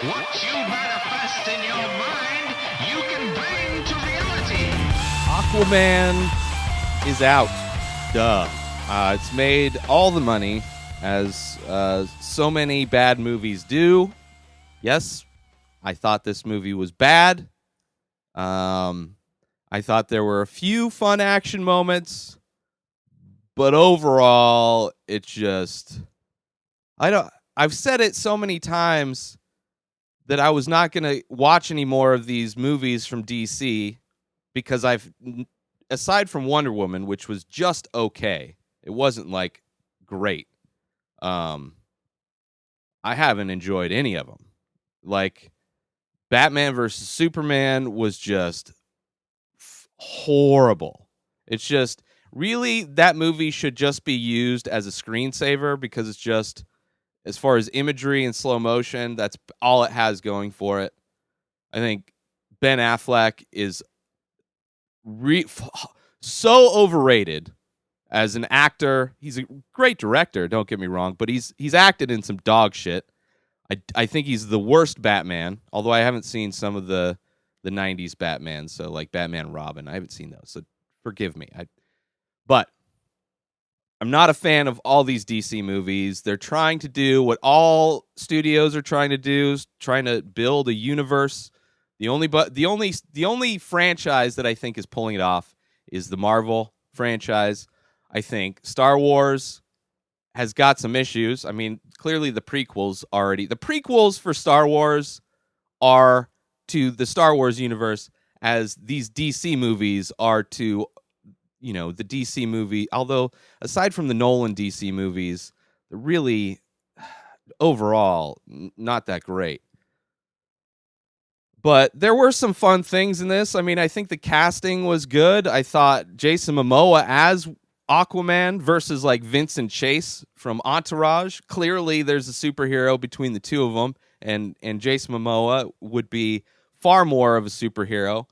What you manifest in your mind, you can bring to reality. Aquaman is out. Duh. It's made all the money, as so many bad movies do. Yes, I thought this movie was bad. I thought there were a few fun action moments, but overall, it just I've said it so many times that I was not going to watch any more of these movies from DC because aside from Wonder Woman, which was just okay, it wasn't like great. I haven't enjoyed any of them. Like Batman versus Superman was just horrible. It's just really that movie should just be used as a screensaver because it's just, as far as imagery and slow motion, that's all it has going for it. I think Ben Affleck is so overrated as an actor. He's a great director, don't get me wrong, but he's acted in some dog shit. I think he's the worst Batman, although I haven't seen some of the 90s Batman, so like Batman and Robin. I haven't seen those, so forgive me. But I'm not a fan of all these DC movies. They're trying to do what all studios are trying to do, is trying to build a universe. The only franchise that I think is pulling it off is the Marvel franchise. I think Star Wars has got some issues. I mean, clearly the prequels for Star Wars are to the Star Wars universe as these DC movies are to, the DC movie. Although aside from the Nolan DC movies, they're really overall not that great. But there were some fun things in this. I mean, I think the casting was good. I thought Jason Momoa as Aquaman versus like Vincent Chase from Entourage. Clearly, there's a superhero between the two of them, and Jason Momoa would be far more of a superhero.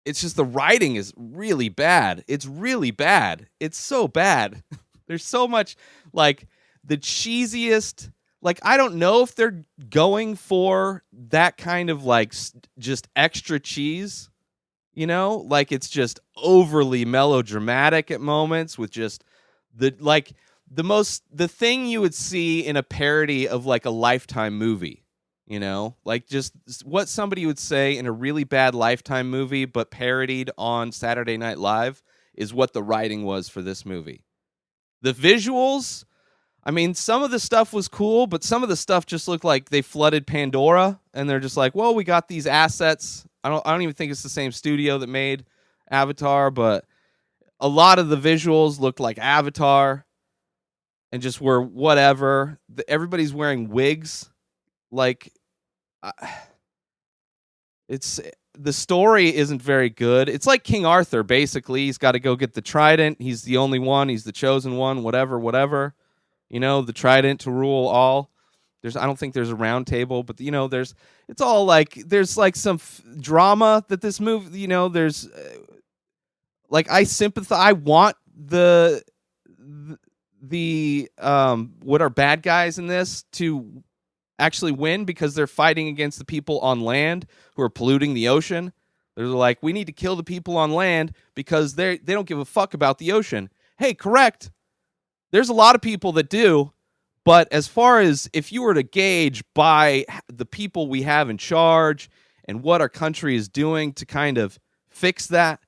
It's just the writing is really bad. It's really bad. It's so bad. There's so much like the cheesiest. Like, I don't know if they're going for that kind of like just extra cheese, like it's just overly melodramatic at moments with just the thing you would see in a parody of like a Lifetime movie, like just what somebody would say in a really bad Lifetime movie, but parodied on Saturday Night Live is what the writing was for this movie. The visuals, I mean, some of the stuff was cool, but some of the stuff just looked like they flooded Pandora, and they're just like, well, we got these assets. I don't even think it's the same studio that made Avatar, but a lot of the visuals looked like Avatar and just were whatever. Everybody's wearing wigs. Like, the story isn't very good. It's like King Arthur, basically. He's got to go get the trident. He's the only one. He's the chosen one, whatever. The trident to rule all. I don't think there's a round table, but it's all like there's like some drama that this movie, there's like I sympathize. I want the what are bad guys in this to actually win because they're fighting against the people on land who are polluting the ocean. They're like, we need to kill the people on land because they don't give a fuck about the ocean. Hey, correct. There's a lot of people that do, but as far as if you were to gauge by the people we have in charge and what our country is doing to kind of fix that,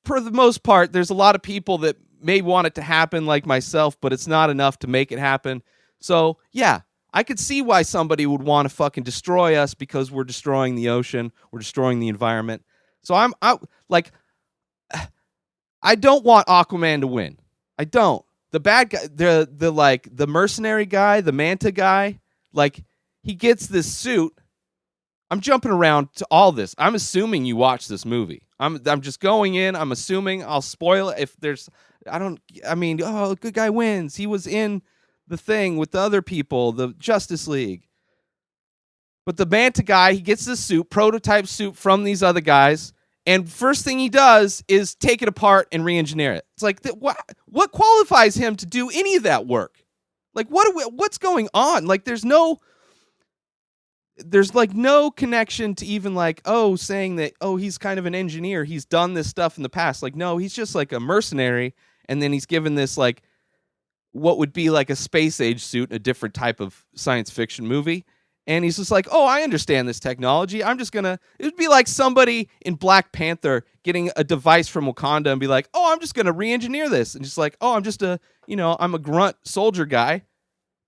for the most part, there's a lot of people that may want it to happen like myself, but it's not enough to make it happen. So, yeah, I could see why somebody would want to fucking destroy us because we're destroying the ocean, we're destroying the environment. So I don't want Aquaman to win. I don't. The bad guy, the mercenary guy, the Manta guy, like he gets this suit. I'm jumping around to all this. I'm assuming you watch this movie. I'm just going in. I'm assuming I'll spoil it if there's. Good guy wins. He was in the thing with the other people, the Justice League. But the Manta guy, he gets this suit, prototype suit from these other guys. And first thing he does is take it apart and re-engineer it. It's like, what qualifies him to do any of that work? Like, what's going on? Like, there's like no connection to even like, oh, saying that, oh, he's kind of an engineer. He's done this stuff in the past. Like, no, he's just like a mercenary. And then he's given this like what would be like a space age suit in a different type of science fiction movie. And he's just like, oh, I understand this technology. It would be like somebody in Black Panther getting a device from Wakanda and be like, oh, I'm just going to re-engineer this. And just like, oh, I'm a grunt soldier guy,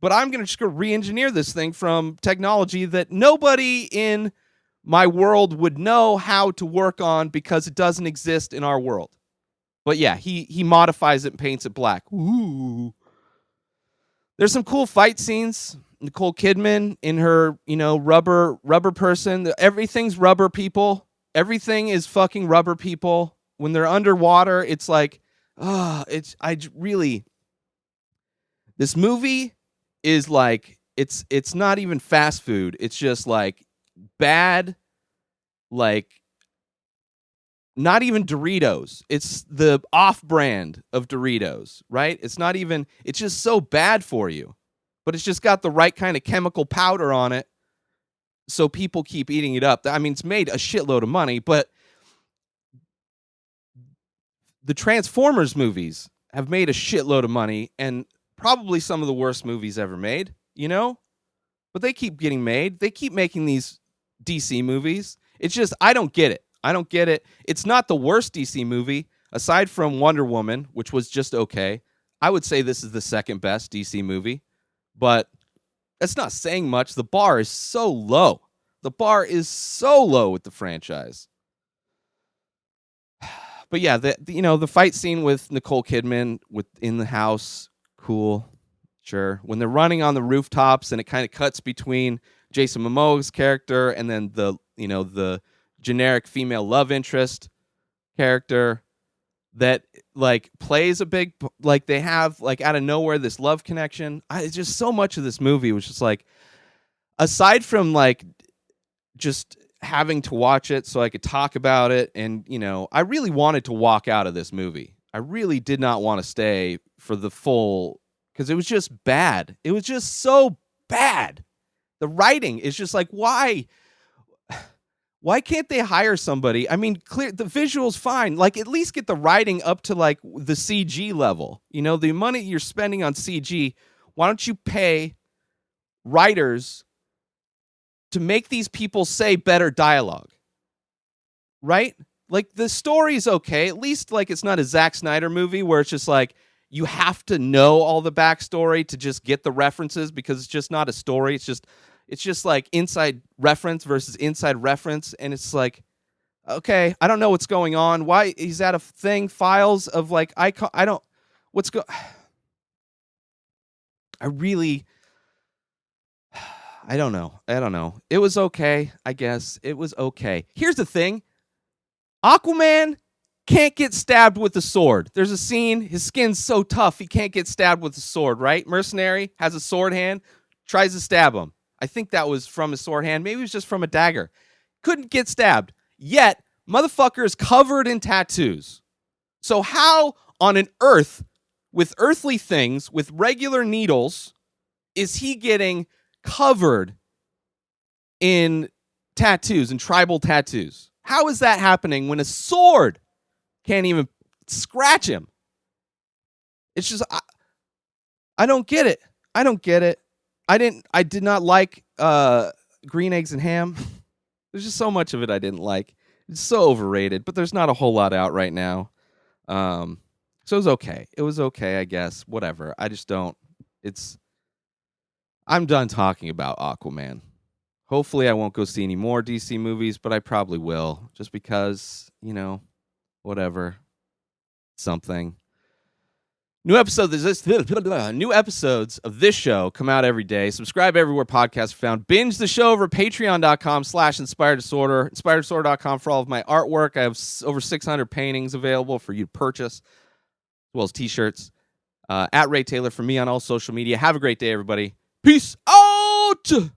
but I'm going to just go re-engineer this thing from technology that nobody in my world would know how to work on because it doesn't exist in our world. But yeah, he modifies it and paints it black. Ooh. There's some cool fight scenes. Nicole Kidman in her, rubber person. Everything's rubber people. Everything is fucking rubber people. When they're underwater, it's like, this movie is like, it's not even fast food. It's just like bad, like not even Doritos. It's the off-brand of Doritos, right? It's just so bad for you. But it's just got the right kind of chemical powder on it, so people keep eating it up. I mean, it's made a shitload of money, but the Transformers movies have made a shitload of money, and probably some of the worst movies ever made, But they keep getting made. They keep making these DC movies. It's just, I don't get it. It's not the worst DC movie, aside from Wonder Woman, which was just okay. I would say this is the second best DC movie. But that's not saying much. The bar is so low. With the franchise. But yeah, the fight scene with Nicole Kidman in the house, cool, sure. When they're running on the rooftops and it kind of cuts between Jason Momoa's character and then the generic female love interest character that like plays a big, like they have like out of nowhere this love connection. It's just so much of this movie was just like, aside from like just having to watch it so I could talk about it, and I really wanted to walk out of this movie. I really did not want to stay for the full, because it was just bad. It was just so bad. The writing is just like, why can't they hire somebody? I mean, the visual's fine. Like, at least get the writing up to like the CG level. The money you're spending on CG, why don't you pay writers to make these people say better dialogue? Right? Like, the story's okay. At least like it's not a Zack Snyder movie where it's just like you have to know all the backstory to just get the references, because it's just not a story. It's just like inside reference versus inside reference. And it's like, okay, I don't know what's going on. Why is that a thing? Files of like, I don't know. It was okay, I guess. It was okay. Here's the thing. Aquaman can't get stabbed with a sword. There's a scene, his skin's so tough, he can't get stabbed with a sword, right? Mercenary has a sword hand, tries to stab him. I think that was from a sword hand. Maybe it was just from a dagger. Couldn't get stabbed. Yet, motherfucker is covered in tattoos. So how on an earth with earthly things, with regular needles, is he getting covered in tattoos and tribal tattoos? How is that happening when a sword can't even scratch him? It's just, I don't get it. I did not like green eggs and ham. There's just so much of it I didn't like. It's so overrated, but there's not a whole lot out right now. So it was okay. It was okay, I guess. Whatever. I just don't. I'm done talking about Aquaman. Hopefully I won't go see any more DC movies, but I probably will, just because, whatever. Something. New episodes of this show come out every day. Subscribe everywhere podcasts are found. Binge the show over at patreon.com/inspireddisorder. Inspireddisorder.com for all of my artwork. I have over 600 paintings available for you to purchase, as well as t-shirts. At Ray Taylor for me on all social media. Have a great day, everybody. Peace out!